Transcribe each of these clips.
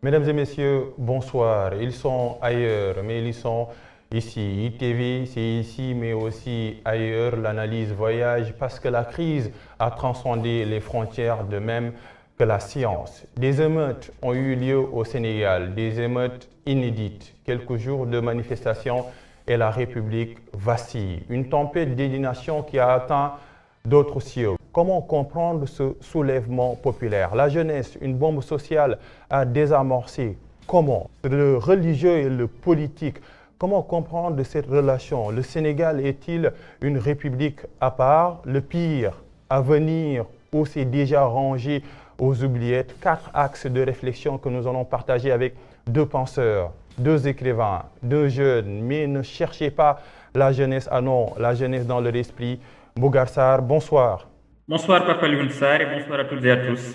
Mesdames et messieurs, bonsoir. Ils sont ailleurs, mais ils sont ici. ITV, c'est ici, mais aussi ailleurs. L'analyse voyage parce que la crise a transcendé les frontières de même que la science. Des émeutes ont eu lieu au Sénégal, des émeutes inédites. Quelques jours de manifestations et la République vacille. Une tempête d'indignation qui a atteint d'autres cieux. Comment comprendre ce soulèvement populaire? La jeunesse, une bombe sociale à désamorcer. Comment? Le religieux et le politique. Comment comprendre cette relation? Le Sénégal est-il une république à part? Le pire à venir ou c'est déjà rangé aux oubliettes? Quatre axes de réflexion que nous allons partager avec deux penseurs, deux écrivains, deux jeunes. Mais ne cherchez pas la jeunesse, ah non, la jeunesse dans leur esprit. Bougar Sarr, bonsoir. Bonsoir Papa Lunsar et bonsoir à toutes et à tous.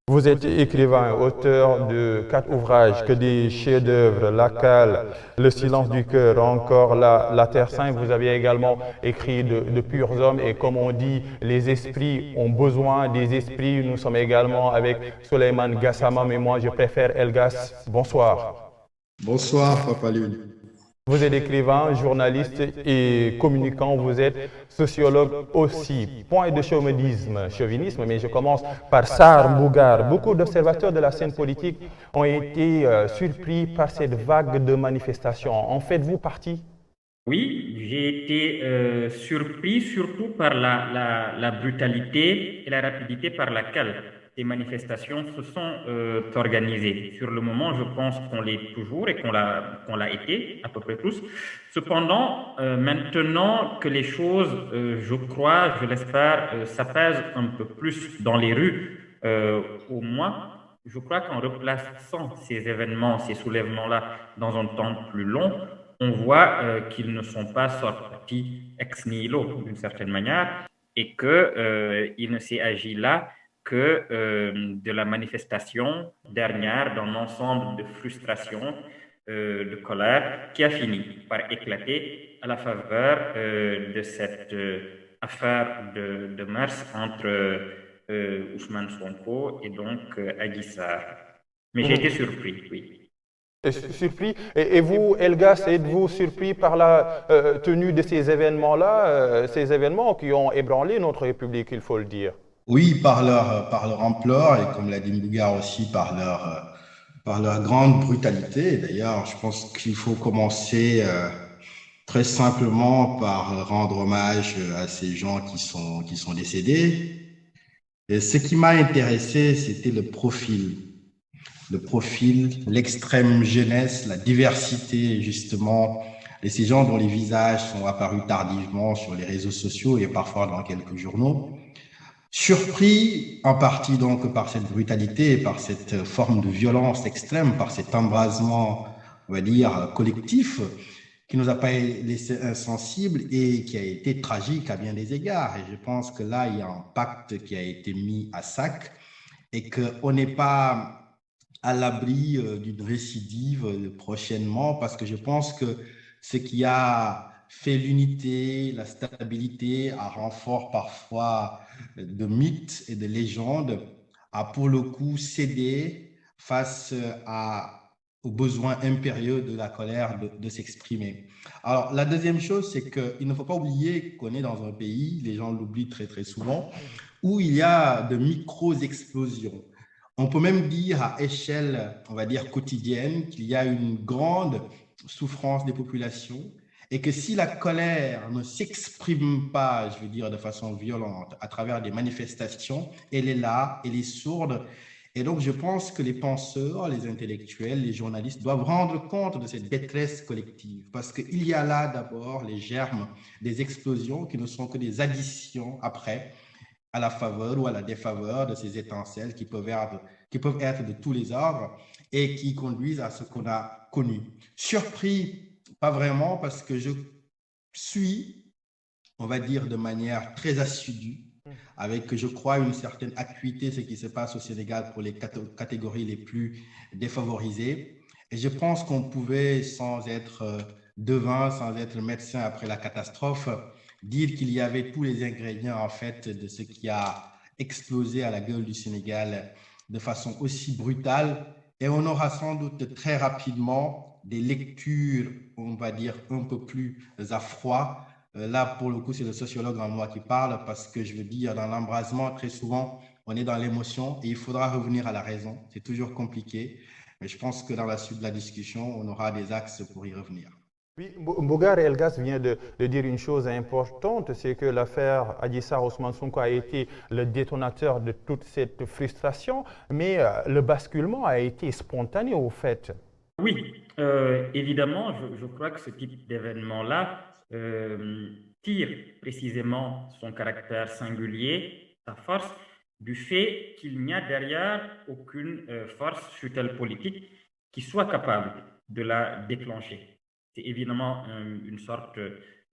Vous êtes écrivain, auteur de quatre ouvrages, que des chefs-d'œuvre, La Cale, Le silence du cœur, encore La Terre Sainte. Vous avez également écrit de purs hommes et comme on dit, les esprits ont besoin des esprits. Nous sommes également avec Souleymane Gassama, mais moi je préfère Elgas. Bonsoir. Bonsoir, Papa Lune. Vous êtes écrivain, journaliste et communicant, vous êtes sociologue aussi. Point de chauvinisme, mais je commence par Sarr Bougar. Beaucoup d'observateurs de la scène politique ont été surpris par cette vague de manifestations. En faites-vous partie? Oui, j'ai été surpris surtout par la brutalité et la rapidité par laquelle ces manifestations se sont organisées. Sur le moment, je pense qu'on l'est toujours et qu'on l'a été, à peu près tous. Cependant, maintenant que les choses, je crois, je l'espère, s'apaisent un peu plus dans les rues, au moins, je crois qu'en replaçant ces événements, ces soulèvements-là dans un temps plus long, on voit qu'ils ne sont pas sortis ex nihilo d'une certaine manière et qu'il ne s'est agi là que de la manifestation dernière d'un ensemble de frustrations, de colère qui a fini par éclater à la faveur de cette affaire de mars entre Ousmane Sonko et donc Adji Sarr. Mais j'ai été surpris, oui. Surpris. Et vous, Elgas, êtes-vous surpris par la tenue de ces événements-là, ces événements qui ont ébranlé notre République, il faut le dire? Oui, par leur ampleur et comme l'a dit Mbougar aussi, par leur grande brutalité. D'ailleurs, je pense qu'il faut commencer très simplement par rendre hommage à ces gens qui sont décédés. Et ce qui m'a intéressé, c'était le profil, l'extrême jeunesse, la diversité justement de ces gens dont les visages sont apparus tardivement sur les réseaux sociaux et parfois dans quelques journaux. Surpris en partie donc par cette brutalité, par cette forme de violence extrême, par cet embrasement, on va dire, collectif, qui nous a pas laissé insensibles et qui a été tragique à bien des égards. Et je pense que là, il y a un pacte qui a été mis à sac et qu'on n'est pas à l'abri d'une récidive prochainement, parce que je pense que ce qui a fait l'unité, la stabilité, à renfort parfois de mythes et de légendes, a pour le coup cédé face aux besoins impérieux de la colère de s'exprimer. Alors, la deuxième chose, c'est qu'il ne faut pas oublier qu'on est dans un pays, les gens l'oublient très très souvent, où il y a de micro-explosions. On peut même dire à échelle, on va dire, quotidienne, qu'il y a une grande souffrance des populations et que si la colère ne s'exprime pas, je veux dire, de façon violente à travers des manifestations, elle est là, elle est sourde. Et donc, je pense que les penseurs, les intellectuels, les journalistes doivent rendre compte de cette détresse collective parce qu'il y a là d'abord les germes des explosions qui ne sont que des additions après à la faveur ou à la défaveur de ces étincelles qui peuvent être de tous les ordres et qui conduisent à ce qu'on a connu. Surpris, pas vraiment, parce que je suis, on va dire de manière très assidue, avec, je crois, une certaine acuité, ce qui se passe au Sénégal pour les catégories les plus défavorisées. Et je pense qu'on pouvait, sans être devin, sans être médecin après la catastrophe, dire qu'il y avait tous les ingrédients, en fait, de ce qui a explosé à la gueule du Sénégal de façon aussi brutale et on aura sans doute très rapidement des lectures, on va dire, un peu plus à froid. Là, pour le coup, c'est le sociologue en moi qui parle parce que je veux dire, dans l'embrasement, très souvent, on est dans l'émotion et il faudra revenir à la raison. C'est toujours compliqué, mais je pense que dans la suite de la discussion, on aura des axes pour y revenir. Oui, Mbougar Elgas vient de dire une chose importante, c'est que l'affaire Adji Sarr Ousmane Sonko a été le détonateur de toute cette frustration, mais le basculement a été spontané au fait. Oui, évidemment, je crois que ce type d'événement-là tire précisément son caractère singulier, sa force, du fait qu'il n'y a derrière aucune force, fût-elle politique, qui soit capable de la déclencher. C'est évidemment une sorte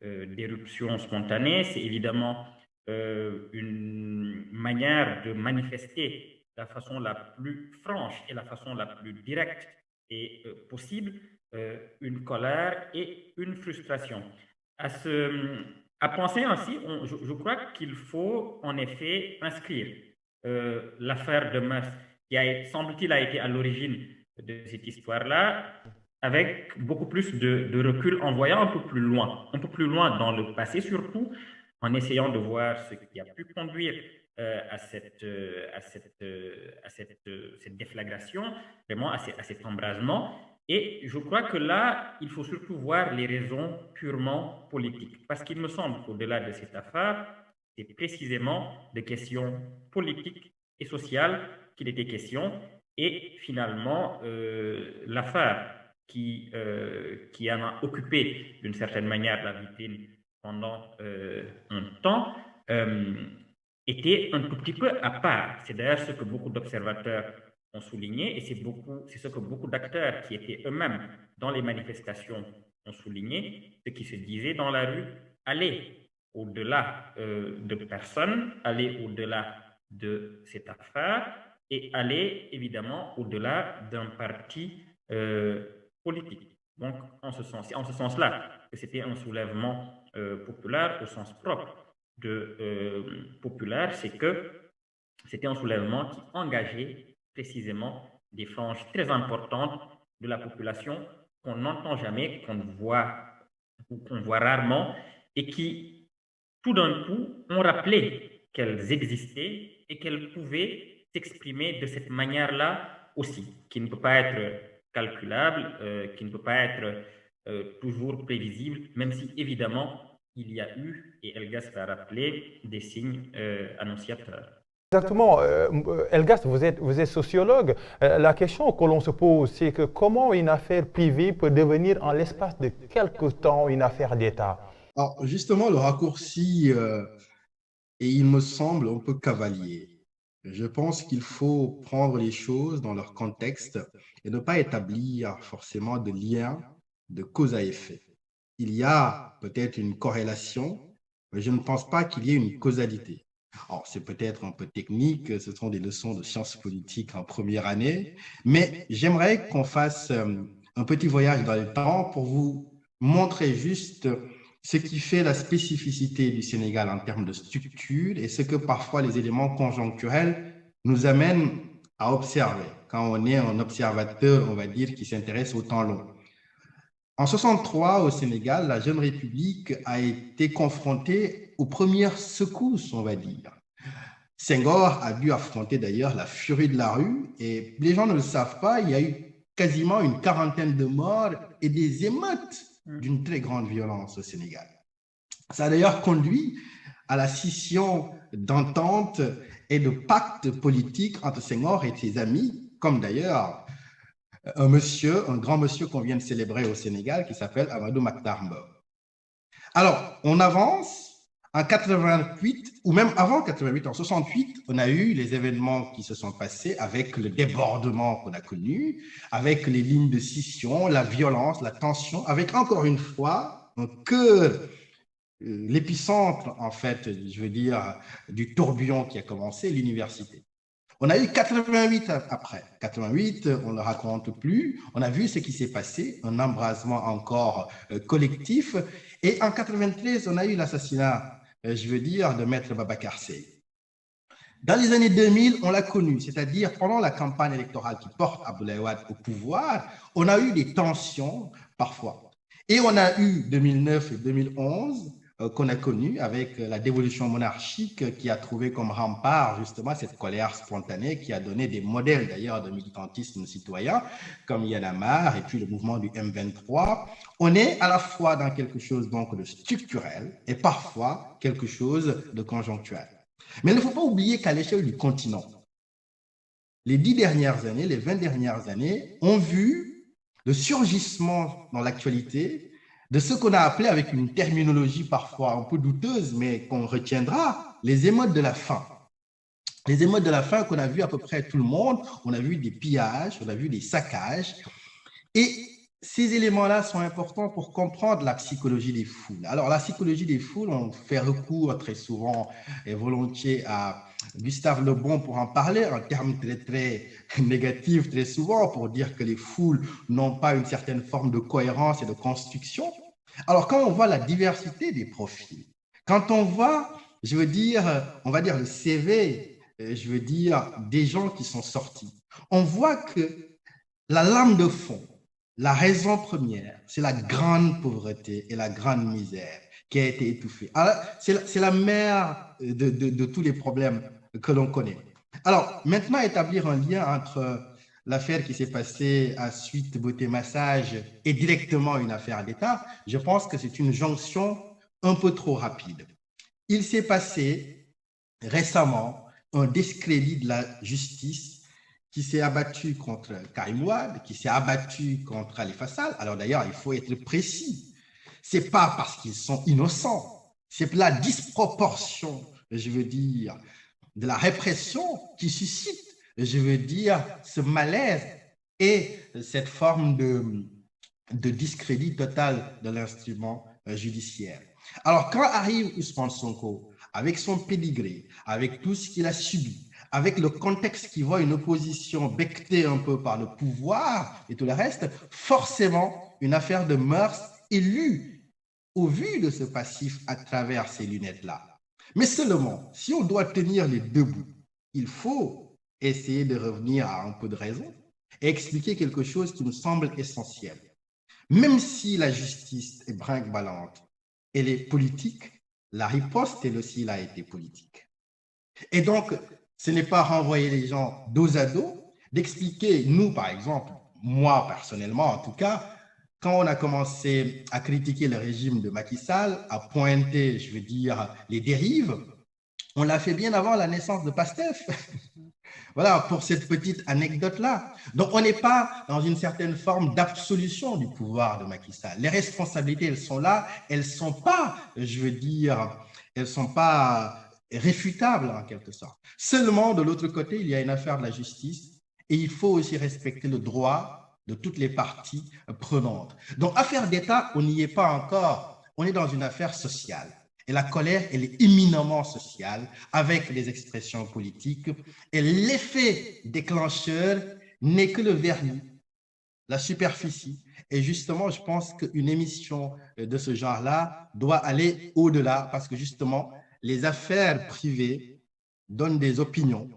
d'éruption spontanée, c'est évidemment une manière de manifester la façon la plus franche et la façon la plus directe et possible une colère et une frustration. À, à penser ainsi, je crois qu'il faut en effet inscrire l'affaire de Mars, qui semble-t-il a été à l'origine de cette histoire-là, avec beaucoup plus de recul, en voyant un peu plus loin dans le passé surtout, en essayant de voir ce qui a pu conduire cette déflagration, vraiment à cet embrasement. Et je crois que là, il faut surtout voir les raisons purement politiques. Parce qu'il me semble qu'au-delà de cette affaire, c'est précisément de questions politiques et sociales qu'il était question. Et finalement, l'affaire qui en a occupé d'une certaine manière la vitrine pendant un temps, était un tout petit peu à part. C'est d'ailleurs ce que beaucoup d'observateurs ont souligné et c'est ce que beaucoup d'acteurs qui étaient eux-mêmes dans les manifestations ont souligné, ce qui se disait dans la rue, aller au-delà de personnes, aller au-delà de cette affaire et aller évidemment au-delà d'un parti politique. Donc, en ce sens-là, que c'était un soulèvement populaire au sens propre de populaire, c'est que c'était un soulèvement qui engageait précisément des franges très importantes de la population qu'on n'entend jamais, qu'on voit rarement et qui, tout d'un coup, ont rappelé qu'elles existaient et qu'elles pouvaient s'exprimer de cette manière-là aussi, qui ne peut pas être calculable, qui ne peut pas être toujours prévisible, même si évidemment il y a eu, et Elgas l'a rappelé, des signes annonciateurs. Exactement. Elgas, vous êtes sociologue. La question que l'on se pose, c'est que comment une affaire privée peut devenir en l'espace de quelques temps une affaire d'État? Alors, justement, le raccourci et il me semble un peu cavalier. Je pense qu'il faut prendre les choses dans leur contexte et ne pas établir forcément de lien de cause à effet. Il y a peut-être une corrélation, mais je ne pense pas qu'il y ait une causalité. Alors, c'est peut-être un peu technique, ce sont des leçons de sciences politiques en première année, mais j'aimerais qu'on fasse un petit voyage dans le temps pour vous montrer juste ce qui fait la spécificité du Sénégal en termes de structure et ce que parfois les éléments conjoncturels nous amènent à observer quand on est un observateur, on va dire, qui s'intéresse au temps long. En 63, au Sénégal, la jeune République a été confrontée aux premières secousses, on va dire. Senghor a dû affronter d'ailleurs la furie de la rue et les gens ne le savent pas, il y a eu quasiment une quarantaine de morts et des émeutes d'une très grande violence au Sénégal. Ça a d'ailleurs conduit à la scission d'entente et de pacte politique entre Senghor et ses amis, comme d'ailleurs un grand monsieur qu'on vient de célébrer au Sénégal qui s'appelle Amadou Mahtar Mbow. Alors, on avance. En 88, ou même avant 88, en 68, on a eu les événements qui se sont passés avec le débordement qu'on a connu, avec les lignes de scission, la violence, la tension, avec encore une fois un cœur, l'épicentre, en fait, je veux dire, du tourbillon qui a commencé, l'université. On a eu 88 après. 88, on ne le raconte plus. On a vu ce qui s'est passé, un embrasement encore collectif. Et en 93, on a eu l'assassinat, je veux dire, de Maître Babacar Seye. Dans les années 2000, on l'a connu, c'est-à-dire pendant la campagne électorale qui porte Abdoulaye Wade au pouvoir, on a eu des tensions parfois. Et on a eu 2009 et 2011 qu'on a connu avec la dévolution monarchique qui a trouvé comme rempart justement cette colère spontanée qui a donné des modèles d'ailleurs de militantisme citoyen comme Y en a marre et puis le mouvement du M23. On est à la fois dans quelque chose donc de structurel et parfois quelque chose de conjoncturel. Mais il ne faut pas oublier qu'à l'échelle du continent, les 10 dernières années, les 20 dernières années ont vu le surgissement dans l'actualité de ce qu'on a appelé avec une terminologie parfois un peu douteuse, mais qu'on retiendra, les émeutes de la faim. Les émeutes de la faim qu'on a vu à peu près tout le monde, on a vu des pillages, on a vu des saccages. Et ces éléments-là sont importants pour comprendre la psychologie des foules. Alors, la psychologie des foules, on fait recours très souvent et volontiers à Gustave Le Bon pour en parler, en termes très, très négatifs, très souvent, pour dire que les foules n'ont pas une certaine forme de cohérence et de construction. Alors, quand on voit la diversité des profils, quand on voit, je veux dire, on va dire le CV, je veux dire, des gens qui sont sortis, on voit que la lame de fond, la raison première, c'est la grande pauvreté et la grande misère qui a été étouffée. C'est la mère de tous les problèmes que l'on connaît. Alors, maintenant, établir un lien entre l'affaire qui s'est passée à Suite Beauté Massage et directement une affaire d'État, je pense que c'est une jonction un peu trop rapide. Il s'est passé récemment un discrédit de la justice qui s'est abattu contre Karim Wade, qui s'est abattu contre Khalifa Sall. Alors d'ailleurs, il faut être précis. Ce n'est pas parce qu'ils sont innocents, c'est la disproportion, je veux dire, de la répression qui suscite, je veux dire, ce malaise et cette forme de discrédit total de l'instrument judiciaire. Alors quand arrive Ousmane Sonko, avec son pédigré, avec tout ce qu'il a subi, avec le contexte qui voit une opposition bectée un peu par le pouvoir et tout le reste, forcément, une affaire de mœurs est lue au vu de ce passif à travers ces lunettes-là. Mais seulement, si on doit tenir les deux bouts, il faut essayer de revenir à un peu de raison et expliquer quelque chose qui nous semble essentiel. Même si la justice est brinque-ballante, elle est politique, la riposte, elle aussi, a été politique. Et donc, ce n'est pas renvoyer les gens dos à dos, d'expliquer, nous par exemple, moi personnellement en tout cas, quand on a commencé à critiquer le régime de Macky Sall, à pointer, je veux dire, les dérives, on l'a fait bien avant la naissance de Pastef. Voilà, pour cette petite anecdote-là. Donc, on n'est pas dans une certaine forme d'absolution du pouvoir de Macky Sall. Les responsabilités, elles sont là, elles ne sont pas, je veux dire, elles ne sont pas réfutable en quelque sorte. Seulement, de l'autre côté, il y a une affaire de la justice et il faut aussi respecter le droit de toutes les parties prenantes. Donc, affaire d'État, on n'y est pas encore. On est dans une affaire sociale. Et la colère, elle est éminemment sociale avec des expressions politiques. Et l'effet déclencheur n'est que le vernis, la superficie. Et justement, je pense qu'une émission de ce genre-là doit aller au-delà parce que justement, les affaires privées donnent des opinions,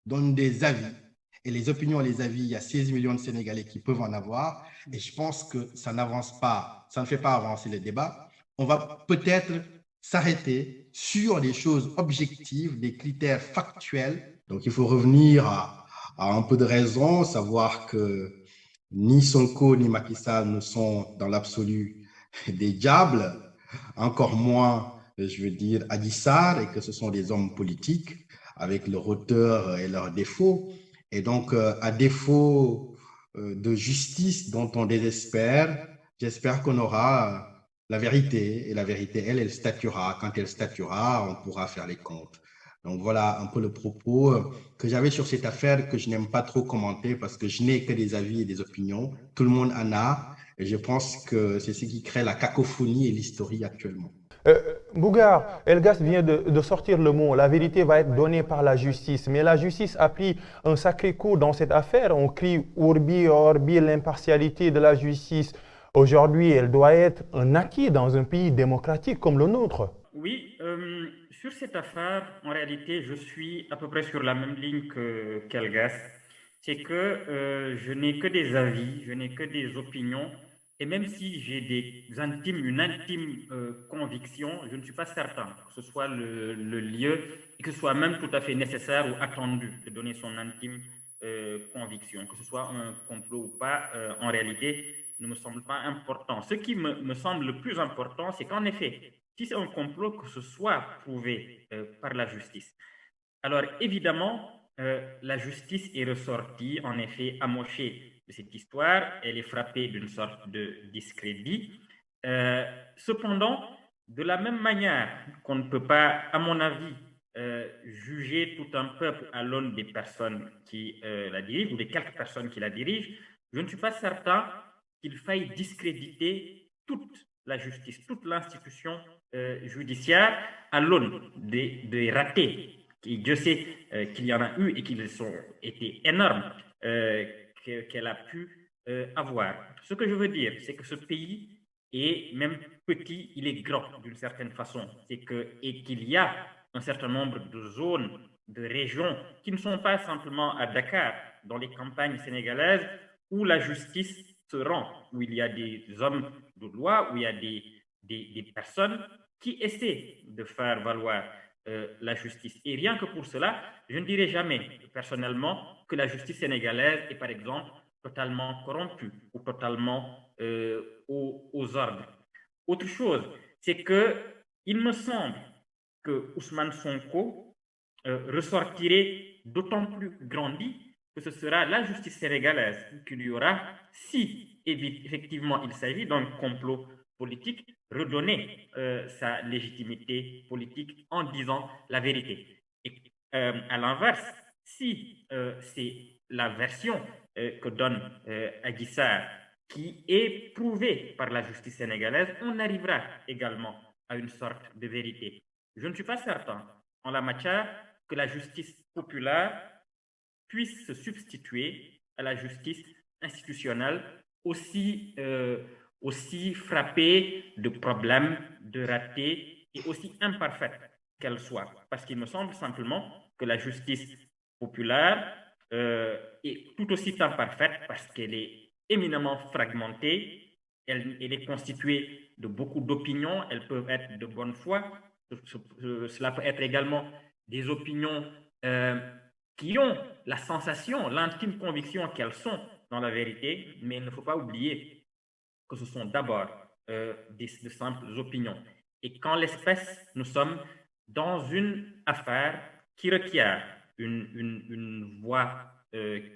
donnent des avis. Et les opinions et les avis, il y a 16 millions de Sénégalais qui peuvent en avoir. Et je pense que ça n'avance pas, ça ne fait pas avancer les débats. On va peut-être s'arrêter sur des choses objectives, des critères factuels. Donc, il faut revenir à un peu de raison, savoir que ni Sonko ni Macky Sall ne sont dans l'absolu des diables, encore moins, je veux dire, Adji Sarr, et que ce sont des hommes politiques avec leurs hauteurs et leurs défauts. Et donc, à défaut de justice dont on désespère, j'espère qu'on aura la vérité. Et la vérité, elle statuera. Quand elle statuera, on pourra faire les comptes. Donc, voilà un peu le propos que j'avais sur cette affaire que je n'aime pas trop commenter parce que je n'ai que des avis et des opinions. Tout le monde en a. Et je pense que c'est ce qui crée la cacophonie et l'historie actuellement. Bougar, Elgas vient de sortir le mot, la vérité va être donnée par la justice, mais la justice a pris un sacré coup dans cette affaire. On crie Urbi Orbi, l'impartialité de la justice. Aujourd'hui, elle doit être un acquis dans un pays démocratique comme le nôtre. Oui, Sur cette affaire, en réalité, je suis à peu près sur la même ligne qu'Elgas. C'est que je n'ai que des avis, je n'ai que des opinions, et même si j'ai une intime conviction, je ne suis pas certain que ce soit le lieu et que ce soit même tout à fait nécessaire ou attendu de donner son intime conviction, que ce soit un complot ou pas, en réalité, ne me semble pas important. Ce qui me semble le plus important, c'est qu'en effet, si c'est un complot, que ce soit prouvé par la justice. Alors évidemment, la justice est ressortie, en effet, amochée de cette histoire. Elle est frappée d'une sorte de discrédit. Cependant, de la même manière qu'on ne peut pas, à mon avis, juger tout un peuple à l'aune des personnes qui la dirigent ou des quelques personnes qui la dirigent, je ne suis pas certain qu'il faille discréditer toute la justice, toute l'institution judiciaire à l'aune des ratés. Dieu sait qu'il y en a eu et qu'ils ont été énormes qu'elle a pu avoir. Ce que je veux dire, c'est que ce pays est même petit, il est grand d'une certaine façon. Et qu'il y a un certain nombre de zones, de régions qui ne sont pas simplement à Dakar, dans les campagnes sénégalaises, où la justice se rend, où il y a des hommes de loi, où il y a des personnes qui essaient de faire valoir la justice. Et rien que pour cela, je ne dirais jamais personnellement que la justice sénégalaise est par exemple totalement corrompue ou totalement aux ordres. Autre chose, c'est qu'il me semble que Ousmane Sonko ressortirait d'autant plus grandi que ce sera la justice sénégalaise qu'il y aura, si effectivement il s'agit d'un complot politique, redonner sa légitimité politique en disant la vérité. Et à l'inverse, si c'est la version que donne Adji Sarr qui est prouvée par la justice sénégalaise, on arrivera également à une sorte de vérité. Je ne suis pas certain en la matière que la justice populaire puisse se substituer à la justice institutionnelle aussi frappée de problèmes, de ratés et aussi imparfaite qu'elle soit. Parce qu'il me semble simplement que la justice populaire est tout aussi imparfaite parce qu'elle est éminemment fragmentée, elle est constituée de beaucoup d'opinions, elles peuvent être de bonne foi, cela peut être également des opinions qui ont la sensation, l'intime conviction qu'elles sont dans la vérité, mais il ne faut pas oublier que ce sont d'abord de simples opinions. Et qu'en l'espèce, nous sommes dans une affaire qui requiert une voie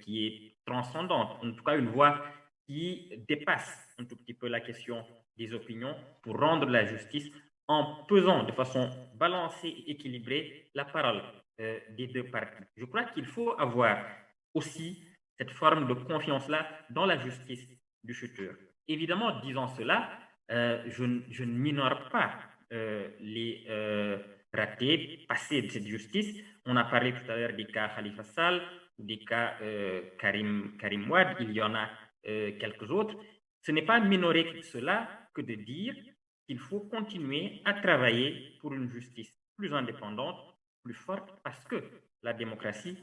qui est transcendante, en tout cas une voie qui dépasse un tout petit peu la question des opinions pour rendre la justice en pesant de façon balancée et équilibrée la parole des deux parties. Je crois qu'il faut avoir aussi cette forme de confiance-là dans la justice du futur. Évidemment, disant cela, je ne minore pas les ratés passés de cette justice. On a parlé tout à l'heure des cas Khalifa Sall, des cas Karim Wade, il y en a quelques autres. Ce n'est pas minorer cela que de dire qu'il faut continuer à travailler pour une justice plus indépendante, plus forte, parce que la démocratie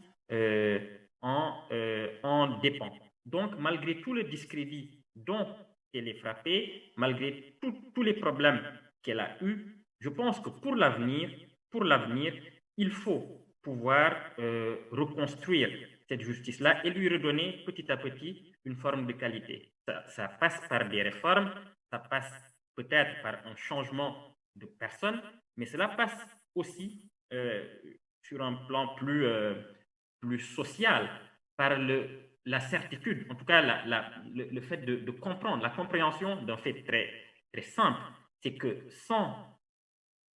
en dépend. Donc, malgré tout le discrédit dont elle est frappée, malgré tous les problèmes qu'elle a eus, je pense que pour l'avenir, il faut pouvoir reconstruire cette justice-là et lui redonner petit à petit une forme de qualité. Ça passe par des réformes, ça passe peut-être par un changement de personne, mais cela passe aussi sur un plan plus social, par la certitude, en tout cas le fait de comprendre, la compréhension d'un fait très, très simple, c'est que sans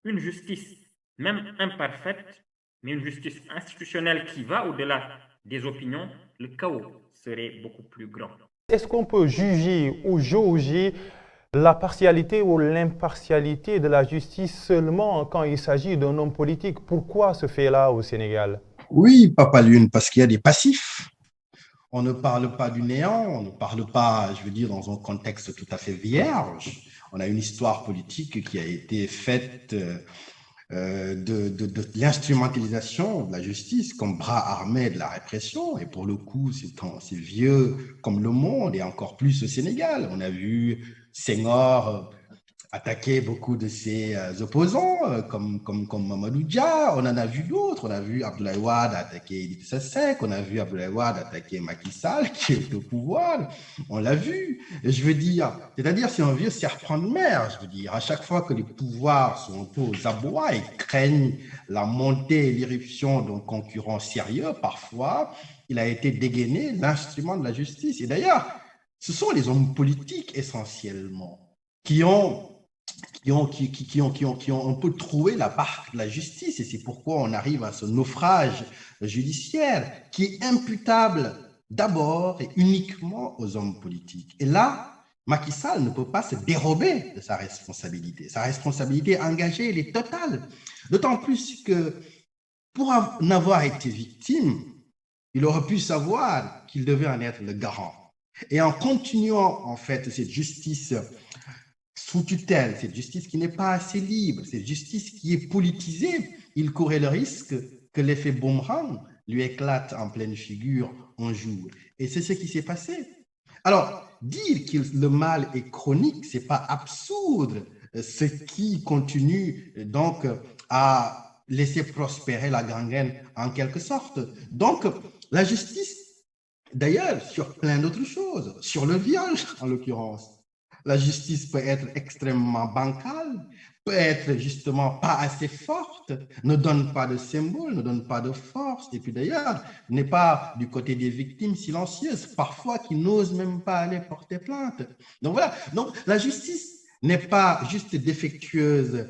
une justice, même imparfaite, mais une justice institutionnelle qui va au-delà des opinions, le chaos serait beaucoup plus grand. Est-ce qu'on peut juger ou jauger la partialité ou l'impartialité de la justice seulement quand il s'agit d'un homme politique? Pourquoi ce fait-là au Sénégal? Oui, Papa Lune, parce qu'il y a des passifs. On ne parle pas du néant, on ne parle pas, je veux dire, dans un contexte tout à fait vierge. On a une histoire politique qui a été faite de l'instrumentalisation de la justice comme bras armé de la répression. Et pour le coup, c'est vieux comme le monde et encore plus au Sénégal. On a vu Senghor attaquer beaucoup de ses opposants, comme Mamadou Dia. On en a vu d'autres. On a vu Abdoulaye Wade attaquer Idrissa Seck. On a vu Abdoulaye Wade attaquer Macky Sall, qui est au pouvoir. On l'a vu. Et je veux dire, c'est-à-dire, c'est un vieux serpent de mer, je veux dire. À chaque fois que les pouvoirs sont aux abois et craignent la montée et l'irruption d'un concurrent sérieux, parfois, il a été dégainé l'instrument de la justice. Et d'ailleurs, ce sont les hommes politiques essentiellement qui ont un peu trouvé la barque de la justice. Et c'est pourquoi on arrive à ce naufrage judiciaire qui est imputable d'abord et uniquement aux hommes politiques. Et là, Macky Sall ne peut pas se dérober de sa responsabilité. Sa responsabilité engagée, elle est totale. D'autant plus que pour en avoir été victime, il aurait pu savoir qu'il devait en être le garant. Et en continuant, en fait, cette justice sous tutelle, cette justice qui n'est pas assez libre, cette justice qui est politisée, il courait le risque que l'effet boomerang lui éclate en pleine figure un jour. Et c'est ce qui s'est passé. Alors, dire que le mal est chronique, c'est pas absurde, ce qui continue donc à laisser prospérer la gangrène en quelque sorte. Donc, la justice, d'ailleurs, sur plein d'autres choses, sur le viol en l'occurrence, la justice peut être extrêmement bancale, peut être justement pas assez forte, ne donne pas de symbole, ne donne pas de force, et puis d'ailleurs, n'est pas du côté des victimes silencieuses, parfois qui n'osent même pas aller porter plainte. Donc voilà, donc la justice n'est pas juste défectueuse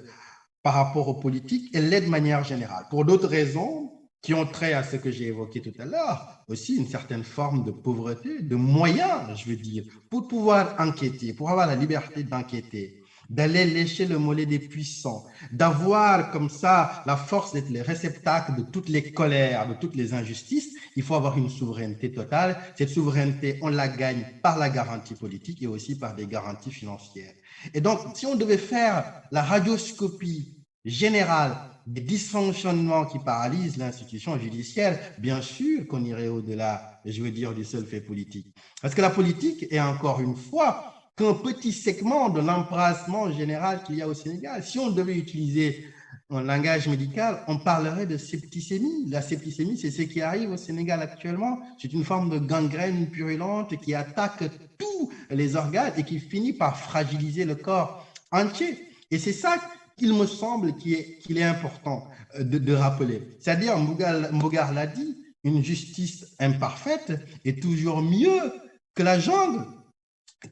par rapport aux politiques, elle l'est de manière générale. Pour d'autres raisons, qui ont trait à ce que j'ai évoqué tout à l'heure, aussi une certaine forme de pauvreté, de moyens, je veux dire, pour pouvoir enquêter, pour avoir la liberté d'enquêter, d'aller lécher le mollet des puissants, d'avoir comme ça la force d'être les réceptacles de toutes les colères, de toutes les injustices, il faut avoir une souveraineté totale. Cette souveraineté, on la gagne par la garantie politique et aussi par des garanties financières. Et donc, si on devait faire la radioscopie générale des dysfonctionnements qui paralysent l'institution judiciaire, bien sûr qu'on irait au-delà, je veux dire, du seul fait politique. Parce que la politique est encore une fois qu'un petit segment de l'embrasement général qu'il y a au Sénégal. Si on devait utiliser un langage médical, on parlerait de septicémie. La septicémie, c'est ce qui arrive au Sénégal actuellement. C'est une forme de gangrène purulente qui attaque tous les organes et qui finit par fragiliser le corps entier. Et c'est ça qu'il me semble qu'il est important de rappeler. C'est-à-dire, Mbougar l'a dit, une justice imparfaite est toujours mieux que la jungle,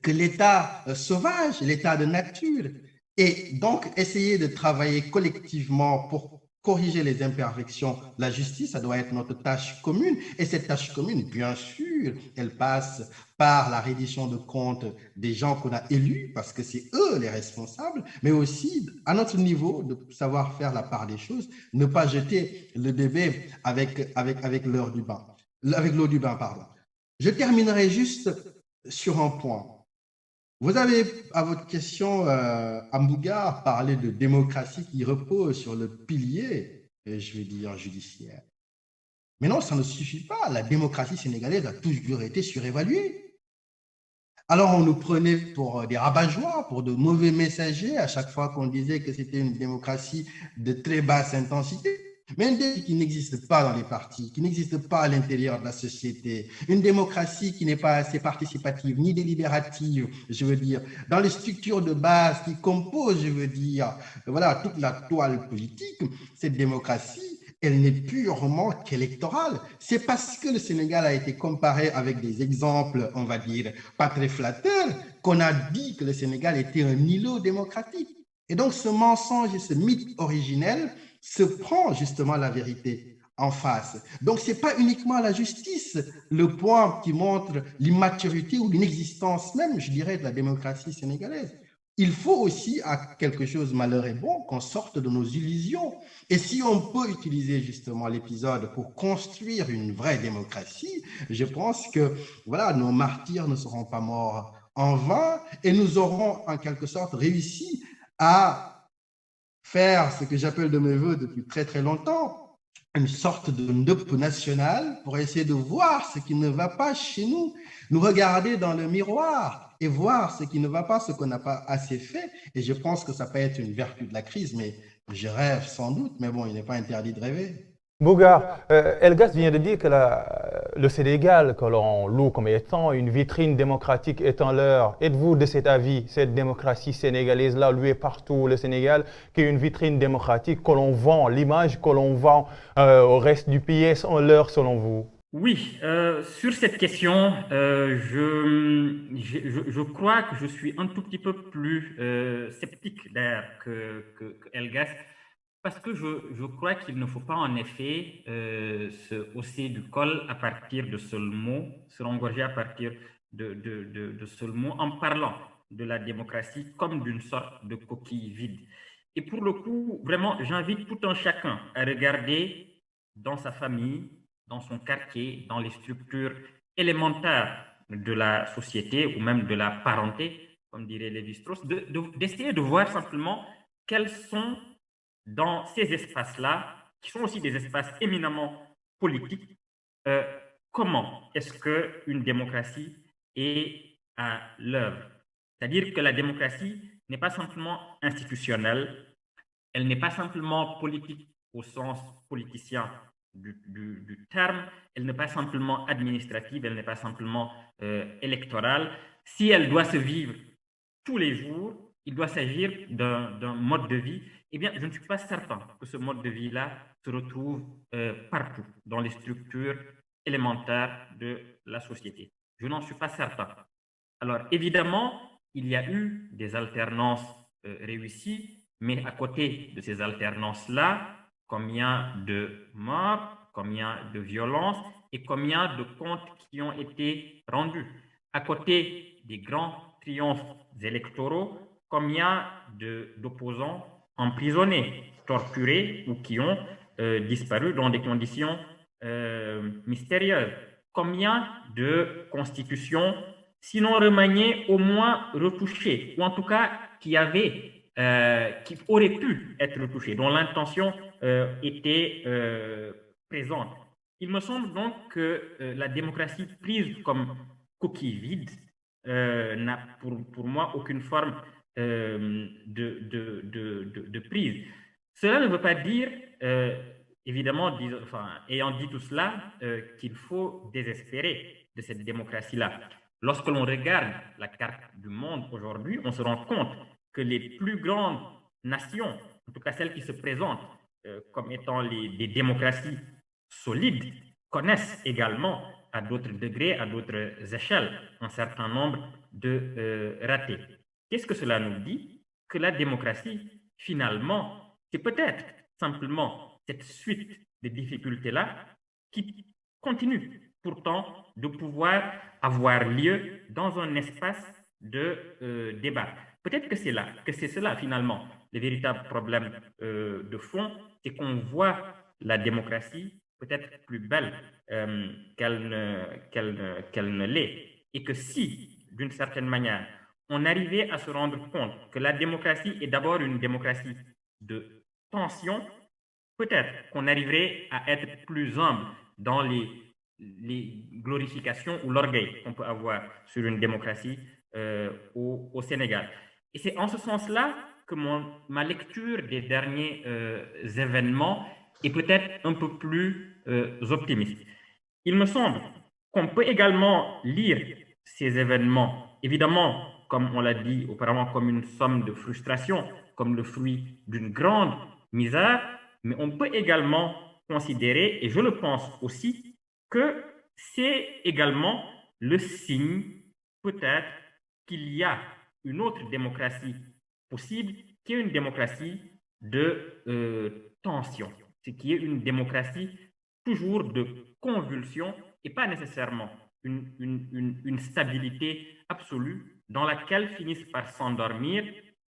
que l'état sauvage, l'état de nature. Et donc, essayer de travailler collectivement pour corriger les imperfections. La justice, ça doit être notre tâche commune. Et cette tâche commune, bien sûr, elle passe par la reddition de comptes des gens qu'on a élus, parce que c'est eux les responsables, mais aussi à notre niveau de savoir faire la part des choses, ne pas jeter le bébé avec l'eau du bain. Pardon. Je terminerai juste sur un point. Vous avez, à votre question, Mbougar, parlé de démocratie qui repose sur le pilier, je vais dire, judiciaire. Mais non, ça ne suffit pas. La démocratie sénégalaise a toujours été surévaluée. Alors, on nous prenait pour des rabat-joie, pour de mauvais messagers, à chaque fois qu'on disait que c'était une démocratie de très basse intensité. Mais une démocratie qui n'existe pas dans les partis, qui n'existe pas à l'intérieur de la société, une démocratie qui n'est pas assez participative ni délibérative, je veux dire, dans les structures de base qui composent, je veux dire, voilà, toute la toile politique, cette démocratie, elle n'est purement qu'électorale. C'est parce que le Sénégal a été comparé avec des exemples, on va dire, pas très flatteurs, qu'on a dit que le Sénégal était un îlot démocratique. Et donc, ce mensonge et ce mythe originel se prend justement la vérité en face. Donc, ce n'est pas uniquement la justice le point qui montre l'immaturité ou l'inexistence même, je dirais, de la démocratie sénégalaise. Il faut aussi, à quelque chose malheur et bon, qu'on sorte de nos illusions. Et si on peut utiliser justement l'épisode pour construire une vraie démocratie, je pense que voilà, nos martyrs ne seront pas morts en vain et nous aurons en quelque sorte réussi à faire ce que j'appelle de mes voeux depuis très très longtemps, une sorte de NUP national pour essayer de voir ce qui ne va pas chez nous, nous regarder dans le miroir et voir ce qui ne va pas, ce qu'on n'a pas assez fait. Et je pense que ça peut être une vertu de la crise, mais je rêve sans doute, mais bon, il n'est pas interdit de rêver. Bougar, Elgas vient de dire que le Sénégal, que l'on loue comme étant une vitrine démocratique, est en l'heure. Êtes-vous de cet avis, cette démocratie sénégalaise-là, louée partout le Sénégal, qui est une vitrine démocratique, que l'on vend, l'image que l'on vend au reste du pays, est en l'heure selon vous? Oui, sur cette question, je crois que je suis un tout petit peu plus sceptique d'ailleurs que Elgas, parce que je crois qu'il ne faut pas en effet se hausser du col à partir de seuls mots, se rengorger à partir de seuls mots en parlant de la démocratie comme d'une sorte de coquille vide. Et pour le coup, vraiment, j'invite tout un chacun à regarder dans sa famille, dans son quartier, dans les structures élémentaires de la société ou même de la parenté, comme dirait Lévi-Strauss, d'essayer de voir simplement quels sont dans ces espaces-là, qui sont aussi des espaces éminemment politiques, euh, comment est-ce qu'une démocratie est à l'œuvre. C'est-à-dire que la démocratie n'est pas simplement institutionnelle, elle n'est pas simplement politique au sens politicien du terme, elle n'est pas simplement administrative, elle n'est pas simplement électorale. Si elle doit se vivre tous les jours, il doit s'agir d'un mode de vie. Eh bien, je ne suis pas certain que ce mode de vie-là se retrouve partout dans les structures élémentaires de la société. Je n'en suis pas certain. Alors, évidemment, il y a eu des alternances réussies, mais à côté de ces alternances-là, combien de morts, combien de violences et combien de comptes qui ont été rendus. À côté des grands triomphes électoraux, combien d'opposants emprisonnés, torturés ou qui ont disparu dans des conditions mystérieuses. Combien de constitutions, sinon remaniées, au moins retouchées, ou en tout cas qui auraient pu être retouchées, dont l'intention était présente. Il me semble donc que la démocratie prise comme coquille vide n'a pour moi aucune forme de prise. Cela ne veut pas dire, évidemment, ayant dit tout cela, qu'il faut désespérer de cette démocratie-là. Lorsque l'on regarde la carte du monde aujourd'hui, on se rend compte que les plus grandes nations, en tout cas celles qui se présentent comme étant des démocraties solides, connaissent également à d'autres degrés, à d'autres échelles, un certain nombre de ratés. Qu'est-ce que cela nous dit? Que la démocratie, finalement, c'est peut-être simplement cette suite de difficultés-là qui continue pourtant de pouvoir avoir lieu dans un espace de débat. Peut-être que c'est cela finalement le véritable problème de fond, c'est qu'on voit la démocratie peut-être plus belle qu'elle ne l'est. Et que si, d'une certaine manière, on arrivait à se rendre compte que la démocratie est d'abord une démocratie de tension, peut-être qu'on arriverait à être plus humble dans les glorifications ou l'orgueil qu'on peut avoir sur une démocratie au Sénégal. Et c'est en ce sens-là que ma lecture des derniers événements est peut-être un peu plus optimiste. Il me semble qu'on peut également lire ces événements, évidemment, comme on l'a dit auparavant, comme une somme de frustration, comme le fruit d'une grande misère, mais on peut également considérer, et je le pense aussi, que c'est également le signe, peut-être, qu'il y a une autre démocratie possible, qui est une démocratie de tension, qui est une démocratie toujours de convulsion et pas nécessairement une stabilité absolue dans laquelle finissent par s'endormir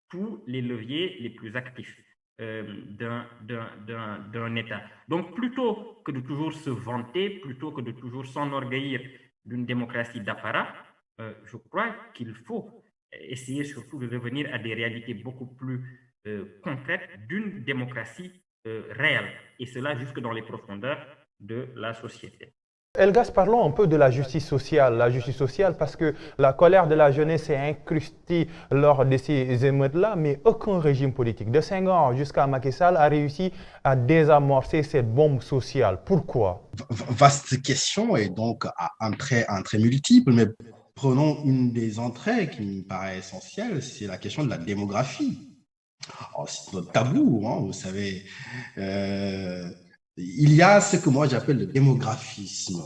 tous les leviers les plus actifs d'un État. Donc, plutôt que de toujours se vanter, plutôt que de toujours s'enorgueillir d'une démocratie d'apparat, je crois qu'il faut essayer surtout de revenir à des réalités beaucoup plus concrète d'une démocratie réelle, et cela jusque dans les profondeurs de la société. Elgas, parlons un peu de la justice sociale. La justice sociale, parce que la colère de la jeunesse s'est incrustée lors de ces émeutes-là, mais aucun régime politique, de Senghor jusqu'à Macky Sall, a réussi à désamorcer cette bombe sociale. Pourquoi? Vaste question et donc à un trait multiple, mais prenons une des entrées qui me paraît essentielle, c'est la question de la démographie. Alors, c'est notre tabou, hein, vous savez. Euh, il y a ce que moi j'appelle le démographisme.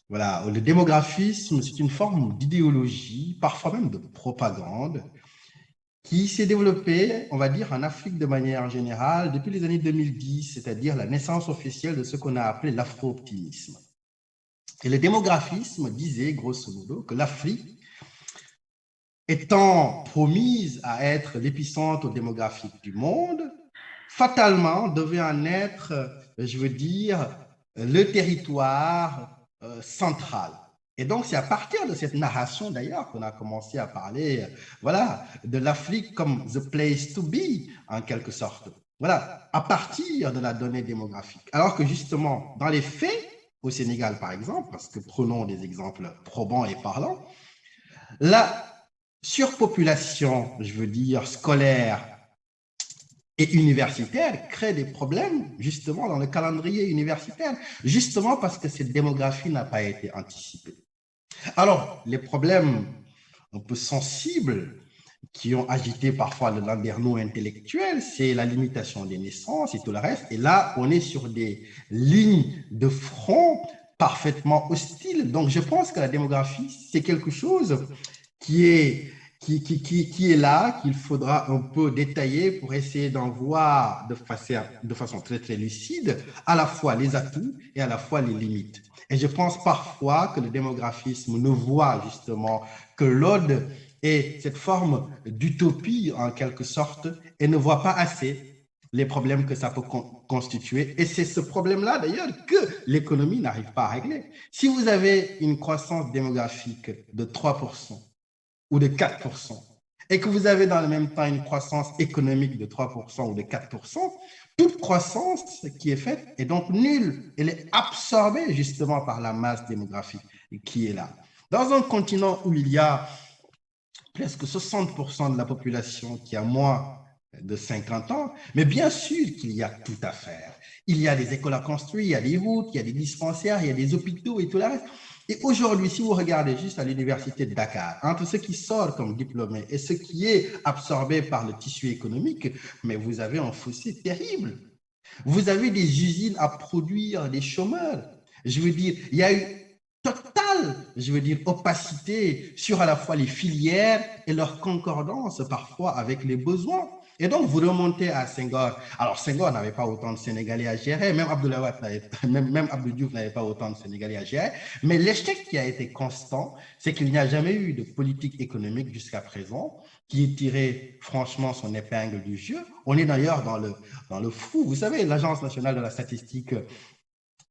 Voilà, le démographisme, c'est une forme d'idéologie, parfois même de propagande, qui s'est développée, on va dire, en Afrique de manière générale depuis les années 2010, c'est-à-dire la naissance officielle de ce qu'on a appelé l'afro-optimisme. Et le démographisme disait, grosso modo, que l'Afrique, étant promise à être l'épicentre démographique du monde, fatalement devait en être, je veux dire, le territoire central. Et donc, c'est à partir de cette narration, d'ailleurs, qu'on a commencé à parler, voilà, de l'Afrique comme the place to be, en quelque sorte. Voilà, à partir de la donnée démographique. Alors que justement, dans les faits, au Sénégal, par exemple, parce que prenons des exemples probants et parlants, la surpopulation, je veux dire, scolaire et universitaire crée des problèmes justement dans le calendrier universitaire, justement parce que cette démographie n'a pas été anticipée. Alors, les problèmes un peu sensibles qui ont agité parfois le landerneau intellectuel, c'est la limitation des naissances et tout le reste. Et là, on est sur des lignes de front parfaitement hostiles. Donc, je pense que la démographie, c'est quelque chose qui est là, qu'il faudra un peu détailler pour essayer d'en voir de façon très, très lucide, à la fois les atouts et à la fois les limites. Et je pense parfois que le démographisme ne voit justement que l'ode est cette forme d'utopie en quelque sorte et ne voit pas assez les problèmes que ça peut constituer. Et c'est ce problème-là d'ailleurs que l'économie n'arrive pas à régler. Si vous avez une croissance démographique de 3%, ou de 4%, et que vous avez dans le même temps une croissance économique de 3% ou de 4%, toute croissance qui est faite est donc nulle. Elle est absorbée justement par la masse démographique qui est là. Dans un continent où il y a presque 60% de la population qui a moins de 50 ans, mais bien sûr qu'il y a tout à faire. Il y a des écoles à construire, il y a des routes, il y a des dispensaires, il y a des hôpitaux et tout le reste. Et aujourd'hui, si vous regardez juste à l'université de Dakar, entre ce qui sort comme diplômé et ce qui est absorbé par le tissu économique, mais vous avez un fossé terrible. Vous avez des usines à produire des chômeurs. Je veux dire, il y a eu totale, je veux dire, opacité sur à la fois les filières et leur concordance parfois avec les besoins. Et donc, vous remontez à Senghor. Alors, Senghor n'avait pas autant de Sénégalais à gérer, même Abdou Diouf n'avait pas autant de Sénégalais à gérer. Mais l'échec qui a été constant, c'est qu'il n'y a jamais eu de politique économique jusqu'à présent qui ait tiré franchement son épingle du jeu. On est d'ailleurs dans le flou. Vous savez, l'Agence nationale de la statistique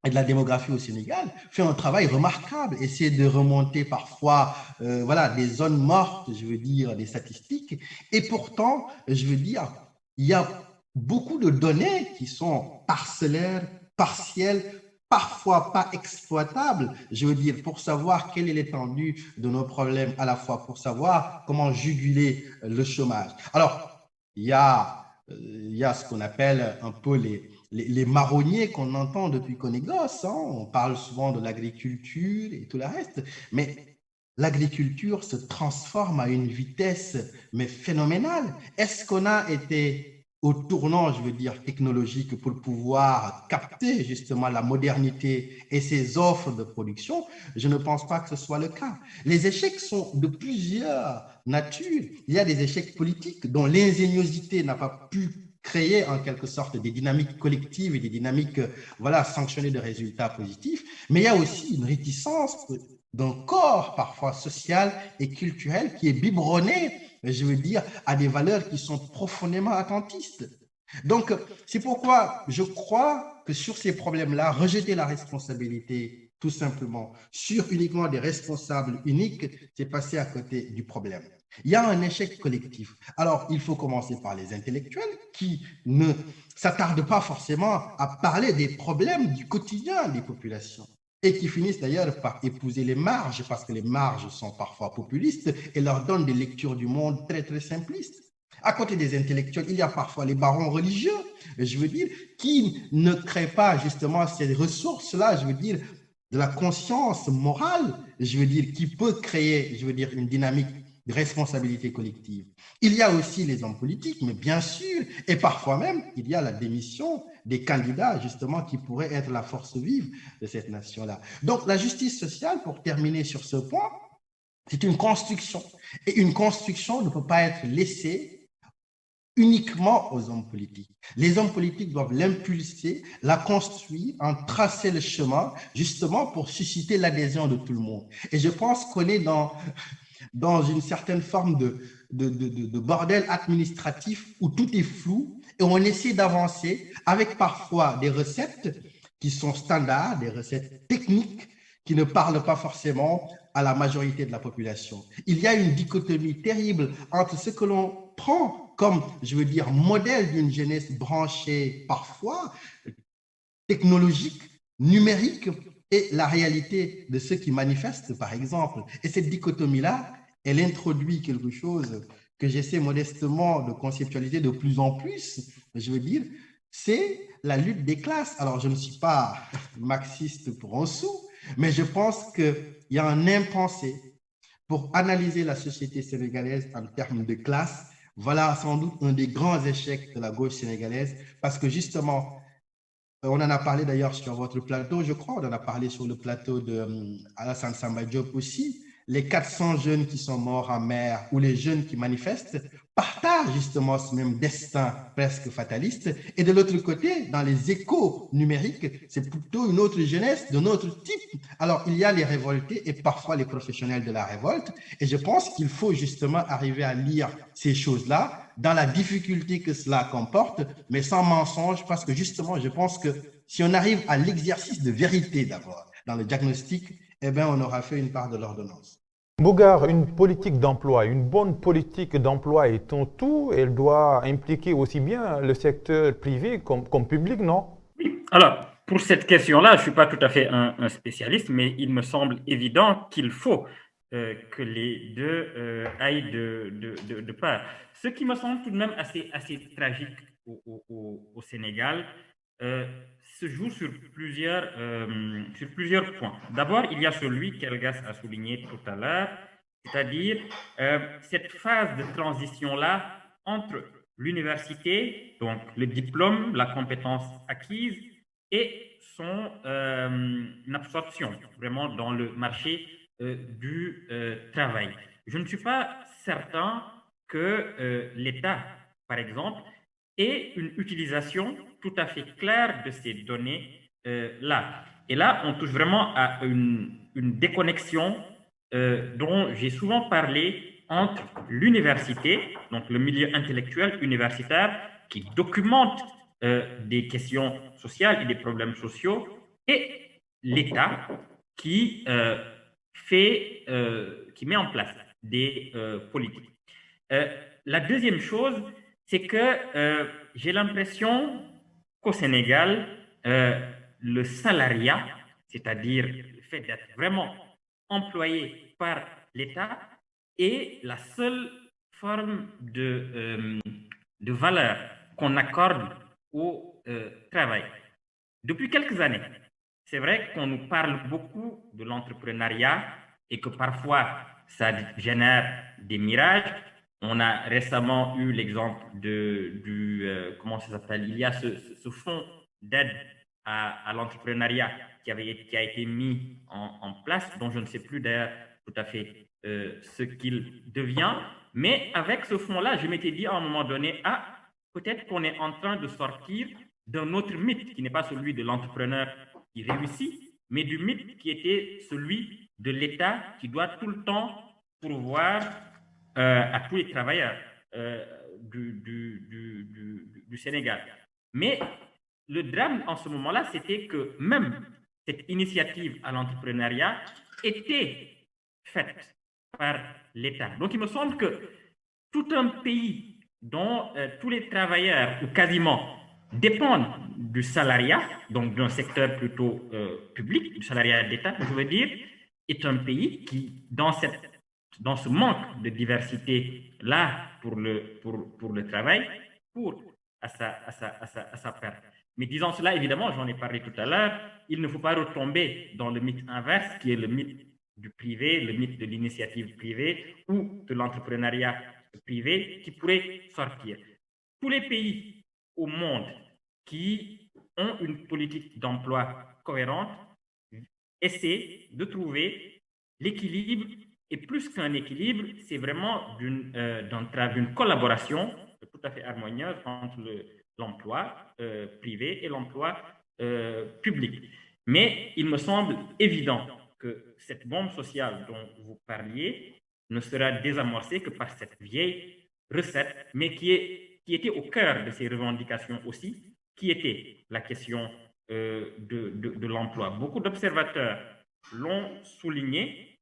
et de la démographie au Sénégal fait un travail remarquable, essaie de remonter parfois voilà, des zones mortes, je veux dire, des statistiques. Et pourtant, je veux dire, il y a beaucoup de données qui sont parcellaires, partielles, parfois pas exploitables, je veux dire, pour savoir quelle est l'étendue de nos problèmes, à la fois pour savoir comment juguler le chômage. Alors, il y a ce qu'on appelle un peu les marronniers qu'on entend depuis qu'on est gosse. Hein. On parle souvent de l'agriculture et tout le reste, mais l'agriculture se transforme à une vitesse mais phénoménale. Est-ce qu'on a été au tournant, je veux dire, technologique pour pouvoir capter justement la modernité et ses offres de production? Je ne pense pas que ce soit le cas. Les échecs sont de plusieurs natures. Il y a des échecs politiques dont l'ingéniosité n'a pas pu créer en quelque sorte des dynamiques collectives et des dynamiques voilà, sanctionnées de résultats positifs. Mais il y a aussi une réticence d'un corps parfois social et culturel qui est biberonné, je veux dire, à des valeurs qui sont profondément attentistes. Donc, c'est pourquoi je crois que sur ces problèmes-là, rejeter la responsabilité tout simplement, sur uniquement des responsables uniques, c'est passer à côté du problème. Il y a un échec collectif. Alors, il faut commencer par les intellectuels qui ne s'attardent pas forcément à parler des problèmes du quotidien des populations et qui finissent d'ailleurs par épouser les marges parce que les marges sont parfois populistes et leur donnent des lectures du monde très, très simplistes. À côté des intellectuels, il y a parfois les barons religieux, je veux dire, qui ne créent pas justement ces ressources-là, je veux dire, de la conscience morale, je veux dire, qui peut créer, je veux dire, une dynamique de responsabilité collective. Il y a aussi les hommes politiques, mais bien sûr, et parfois même, il y a la démission des candidats, justement, qui pourraient être la force vive de cette nation-là. Donc, la justice sociale, pour terminer sur ce point, c'est une construction. Et une construction ne peut pas être laissée uniquement aux hommes politiques. Les hommes politiques doivent l'impulser, la construire, en tracer le chemin, justement pour susciter l'adhésion de tout le monde. Et je pense qu'on est dans une certaine forme de bordel administratif où tout est flou et on essaie d'avancer avec parfois des recettes qui sont standards, des recettes techniques qui ne parlent pas forcément à la majorité de la population. Il y a une dichotomie terrible entre ce que l'on prend comme, je veux dire, modèle d'une jeunesse branchée parfois, technologique, numérique, et la réalité de ceux qui manifestent, par exemple. Et cette dichotomie-là, elle introduit quelque chose que j'essaie modestement de conceptualiser de plus en plus, je veux dire, c'est la lutte des classes. Alors, je ne suis pas marxiste pour un sou, mais je pense qu'il y a un impensé pour analyser la société sénégalaise en termes de classe. Voilà sans doute un des grands échecs de la gauche sénégalaise, parce que justement, on en a parlé d'ailleurs sur votre plateau, je crois, on en a parlé sur le plateau d'Alassane Samba Diop aussi. Les 400 jeunes qui sont morts en mer ou les jeunes qui manifestent partagent justement ce même destin presque fataliste. Et de l'autre côté, dans les échos numériques, c'est plutôt une autre jeunesse d'un autre type. Alors, il y a les révoltés et parfois les professionnels de la révolte. Et je pense qu'il faut justement arriver à lire ces choses-là dans la difficulté que cela comporte, mais sans mensonge, parce que justement, je pense que si on arrive à l'exercice de vérité d'abord dans le diagnostic, eh bien, on aura fait une part de l'ordonnance. Bougar, une politique d'emploi, une bonne politique d'emploi est en tout, elle doit impliquer aussi bien le secteur privé comme public, non? Oui. Alors, pour cette question-là, je ne suis pas tout à fait un spécialiste, mais il me semble évident qu'il faut que les deux aillent de part. Ce qui me semble tout de même assez tragique au Sénégal se joue sur plusieurs points. D'abord, il y a celui qu'Elgas a souligné tout à l'heure, c'est-à-dire cette phase de transition-là entre l'université, donc le diplôme, la compétence acquise, et son absorption vraiment dans le marché du travail. Je ne suis pas certain que l'État, par exemple, ait une utilisation tout à fait claire de ces données-là. Et là, on touche vraiment à une déconnexion dont j'ai souvent parlé entre l'université, donc le milieu intellectuel universitaire, qui documente des questions sociales et des problèmes sociaux, et l'État qui qui met en place des politiques. La deuxième chose, c'est que j'ai l'impression qu'au Sénégal, le salariat, c'est-à-dire le fait d'être vraiment employé par l'État, est la seule forme de valeur qu'on accorde au travail. Depuis quelques années, c'est vrai qu'on nous parle beaucoup de l'entrepreneuriat et que parfois ça génère des mirages. On a récemment eu l'exemple comment ça s'appelle? Il y a ce fonds d'aide à l'entrepreneuriat qui a été mis en place, dont je ne sais plus d'ailleurs tout à fait ce qu'il devient. Mais avec ce fonds-là, je m'étais dit à un moment donné, peut-être qu'on est en train de sortir d'un autre mythe qui n'est pas celui de l'entrepreneur qui réussit, mais du mythe qui était celui de l'État qui doit tout le temps pourvoir à tous les travailleurs du Sénégal. Mais le drame en ce moment-là, c'était que même cette initiative à l'entrepreneuriat était faite par l'État. Donc, il me semble que tout un pays dont tous les travailleurs, ou quasiment, dépendent du salariat, donc d'un secteur plutôt public, du salariat d'État, je veux dire, est un pays qui, dans ce manque de diversité-là pour le travail, court à sa perte. Mais disant cela, évidemment, j'en ai parlé tout à l'heure, il ne faut pas retomber dans le mythe inverse, qui est le mythe du privé, le mythe de l'initiative privée ou de l'entrepreneuriat privé qui pourrait sortir. Tous les pays au monde qui ont une politique d'emploi cohérente essaient de trouver l'équilibre, et plus qu'un équilibre, c'est vraiment d'une collaboration tout à fait harmonieuse entre l'emploi privé et l'emploi public. Mais il me semble évident que cette bombe sociale dont vous parliez ne sera désamorcée que par cette vieille recette, mais qui était au cœur de ces revendications aussi, qui était la question de l'emploi. Beaucoup d'observateurs l'ont souligné.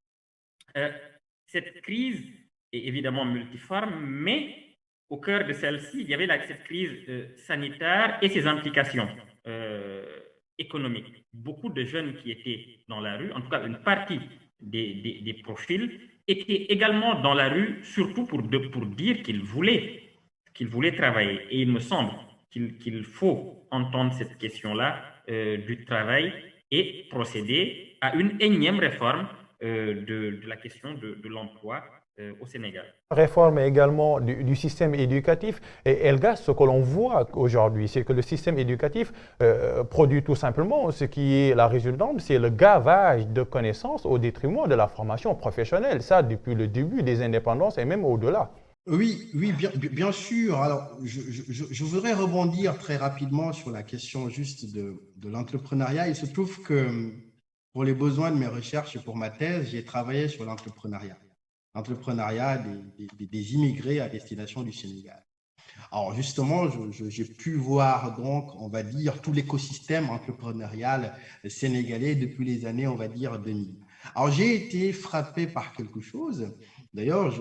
Cette crise est évidemment multiforme, mais au cœur de celle-ci, il y avait cette crise sanitaire et ses implications économiques. Beaucoup de jeunes qui étaient dans la rue, en tout cas une partie des profils, étaient également dans la rue, surtout pour dire qu'ils voulaient travailler. Et il me semble qu'il faut entendre cette question-là du travail et procéder à une énième réforme de la question de l'emploi au Sénégal. Réforme également du système éducatif. Et Elgas, ce que l'on voit aujourd'hui, c'est que le système éducatif produit tout simplement ce qui est la résultante, c'est le gavage de connaissances au détriment de la formation professionnelle. Ça, depuis le début des indépendances et même au-delà. Oui, bien sûr. Alors, je voudrais rebondir très rapidement sur la question juste de l'entrepreneuriat. Il se trouve que pour les besoins de mes recherches et pour ma thèse, j'ai travaillé sur l'entrepreneuriat des immigrés à destination du Sénégal. Alors justement, j'ai pu voir donc, on va dire, tout l'écosystème entrepreneurial sénégalais depuis les années, on va dire, 2000. Alors j'ai été frappé par quelque chose. D'ailleurs,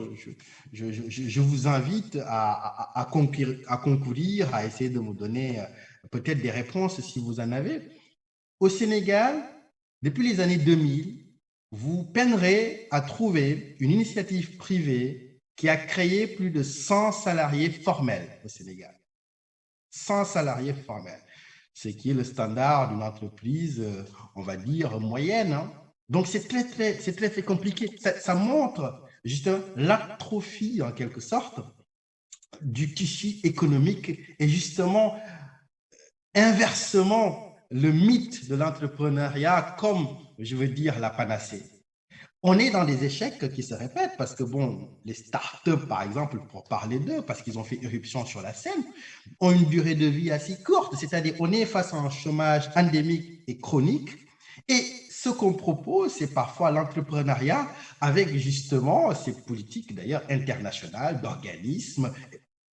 je vous invite à concourir, à essayer de me donner peut-être des réponses si vous en avez. Au Sénégal, depuis les années 2000, vous peinerez à trouver une initiative privée qui a créé plus de 100 salariés formels au Sénégal. 100 salariés formels, ce qui est le standard d'une entreprise, on va dire, moyenne. Hein. Donc, c'est très compliqué. Ça montre justement l'atrophie, en quelque sorte, du tissu économique et justement, inversement, le mythe de l'entrepreneuriat comme, je veux dire, la panacée. On est dans des échecs qui se répètent parce que, bon, les startups, par exemple, pour parler d'eux, parce qu'ils ont fait irruption sur la scène, ont une durée de vie assez courte, c'est-à-dire on est face à un chômage endémique et chronique. Et ce qu'on propose, c'est parfois l'entrepreneuriat avec justement ces politiques d'ailleurs internationales, d'organismes,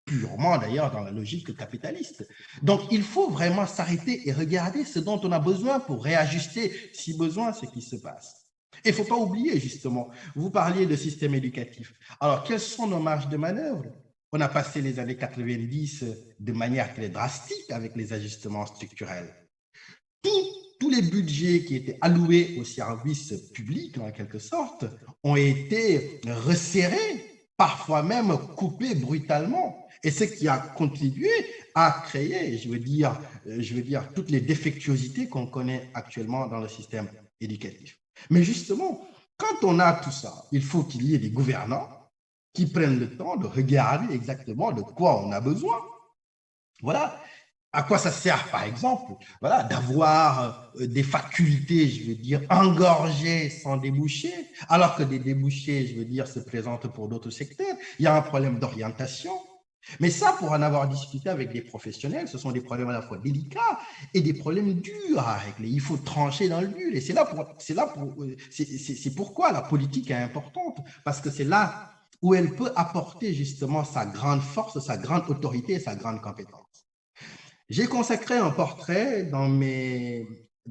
purement d'ailleurs dans la logique capitaliste. Donc, il faut vraiment s'arrêter et regarder ce dont on a besoin pour réajuster, si besoin, ce qui se passe. Et il ne faut pas oublier, justement, vous parliez de système éducatif. Alors, quelles sont nos marges de manœuvre? On a passé les années 90 de manière très drastique avec les ajustements structurels. Tous les budgets qui étaient alloués aux services publics, en quelque sorte, ont été resserrés, parfois même coupés brutalement. Et ce qui a contribué à créer, je veux dire toutes les défectuosités qu'on connaît actuellement dans le système éducatif. Mais justement, quand on a tout ça, il faut qu'il y ait des gouvernants qui prennent le temps de regarder exactement de quoi on a besoin. Voilà. À quoi ça sert, par exemple, voilà, d'avoir des facultés, je veux dire, engorgées sans débouchés, alors que des débouchés, je veux dire, se présentent pour d'autres secteurs. Il y a un problème d'orientation. Mais ça, pour en avoir discuté avec des professionnels, ce sont des problèmes à la fois délicats et des problèmes durs à régler. Il faut trancher dans le dur. Et c'est pourquoi la politique est importante, parce que c'est là où elle peut apporter justement sa grande force, sa grande autorité et sa grande compétence. J'ai consacré un portrait dans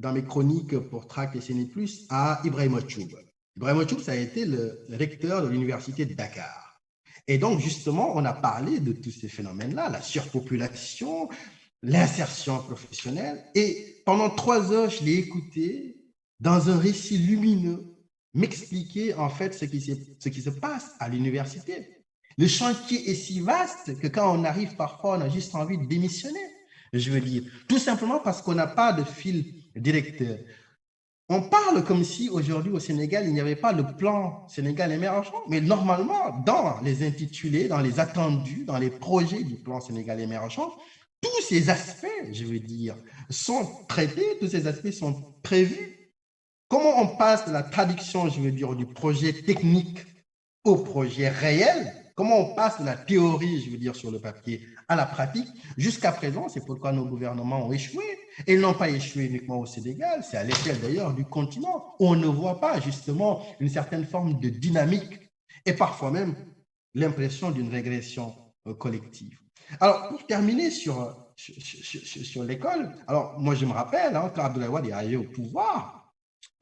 dans mes chroniques pour Tract et CNE+, à Ibrahima Choub. Ibrahima Choub, ça a été le recteur de l'université de Dakar. Et donc, justement, on a parlé de tous ces phénomènes-là, la surpopulation, l'insertion professionnelle. Et pendant 3 heures, je l'ai écouté dans un récit lumineux, m'expliquer en fait ce qui se passe à l'université. Le chantier est si vaste que quand on arrive parfois, on a juste envie de démissionner. Je veux dire, tout simplement parce qu'on n'a pas de fil directeur. On parle comme si aujourd'hui au Sénégal, il n'y avait pas le plan Sénégal émergent, mais normalement, dans les intitulés, dans les attendus, dans les projets du plan Sénégal émergent, tous ces aspects, je veux dire, sont traités, tous ces aspects sont prévus. Comment on passe de la traduction, je veux dire, du projet technique au projet réel? Comment on passe de la théorie, je veux dire, sur le papier à la pratique? Jusqu'à présent, c'est pourquoi nos gouvernements ont échoué. Et ils n'ont pas échoué uniquement au Sénégal, c'est à l'échelle d'ailleurs du continent, où on ne voit pas justement une certaine forme de dynamique et parfois même l'impression d'une régression collective. Alors, pour terminer sur l'école, alors moi je me rappelle, quand Abdoulaye Wade est arrivé au pouvoir,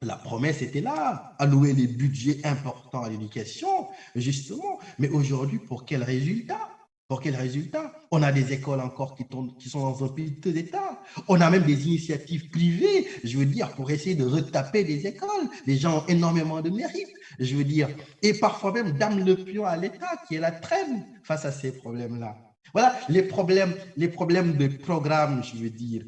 la promesse était là, allouer des budgets importants à l'éducation, justement. Mais aujourd'hui, pour quel résultat? Pour quel résultat? On a des écoles encore qui sont dans un piteux état. On a même des initiatives privées, je veux dire, pour essayer de retaper des écoles. Les gens ont énormément de mérite, je veux dire. Et parfois même, dame le pion à l'État qui est la traîne face à ces problèmes-là. Voilà les problèmes de programme, je veux dire.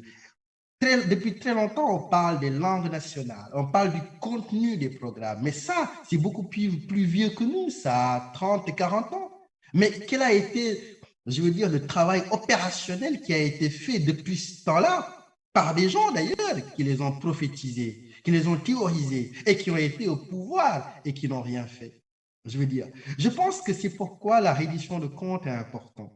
Depuis très longtemps, on parle des langues nationales, on parle du contenu des programmes, mais ça, c'est beaucoup plus vieux que nous, ça a 30 et 40 ans. Mais quel a été, je veux dire, le travail opérationnel qui a été fait depuis ce temps-là, par des gens d'ailleurs qui les ont prophétisés, qui les ont théorisés et qui ont été au pouvoir et qui n'ont rien fait. Je veux dire, je pense que c'est pourquoi la reddition de comptes est importante.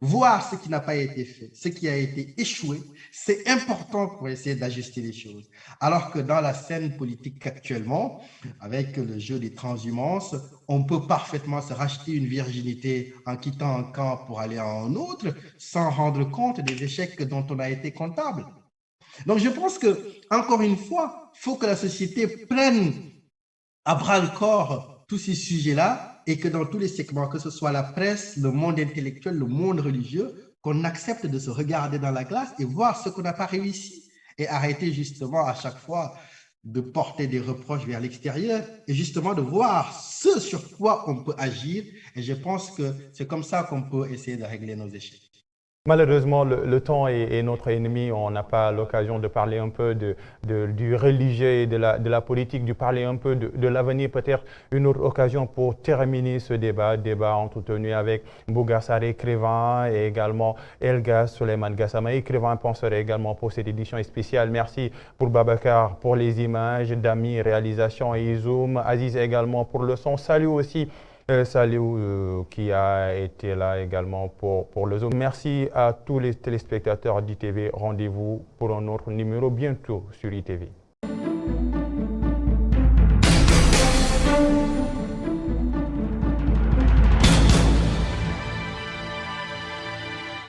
Voir ce qui n'a pas été fait, ce qui a été échoué, c'est important pour essayer d'ajuster les choses. Alors que dans la scène politique actuellement, avec le jeu des transhumances, on peut parfaitement se racheter une virginité en quittant un camp pour aller à un autre sans rendre compte des échecs dont on a été comptable. Donc je pense que, encore une fois, il faut que la société prenne à bras le corps tous ces sujets-là et que dans tous les segments, que ce soit la presse, le monde intellectuel, le monde religieux, qu'on accepte de se regarder dans la glace et voir ce qu'on n'a pas réussi et arrêter justement à chaque fois de porter des reproches vers l'extérieur et justement de voir ce sur quoi on peut agir. Et je pense que c'est comme ça qu'on peut essayer de régler nos échecs. Malheureusement, le temps est notre ennemi. On n'a pas l'occasion de parler un peu du religieux et de la politique, de parler un peu de l'avenir. Peut-être une autre occasion pour terminer ce débat entretenu avec Mbougar Sarr, écrivain, et également Elgas Souleymane Gassama, écrivain, penseur également pour cette édition spéciale. Merci pour Babacar pour les images, Dami, réalisation et Izoum, Aziz également pour le son. Salut aussi. Salut qui a été là également pour le Zoom. Merci à tous les téléspectateurs d'ITV. Rendez-vous pour un autre numéro bientôt sur ITV.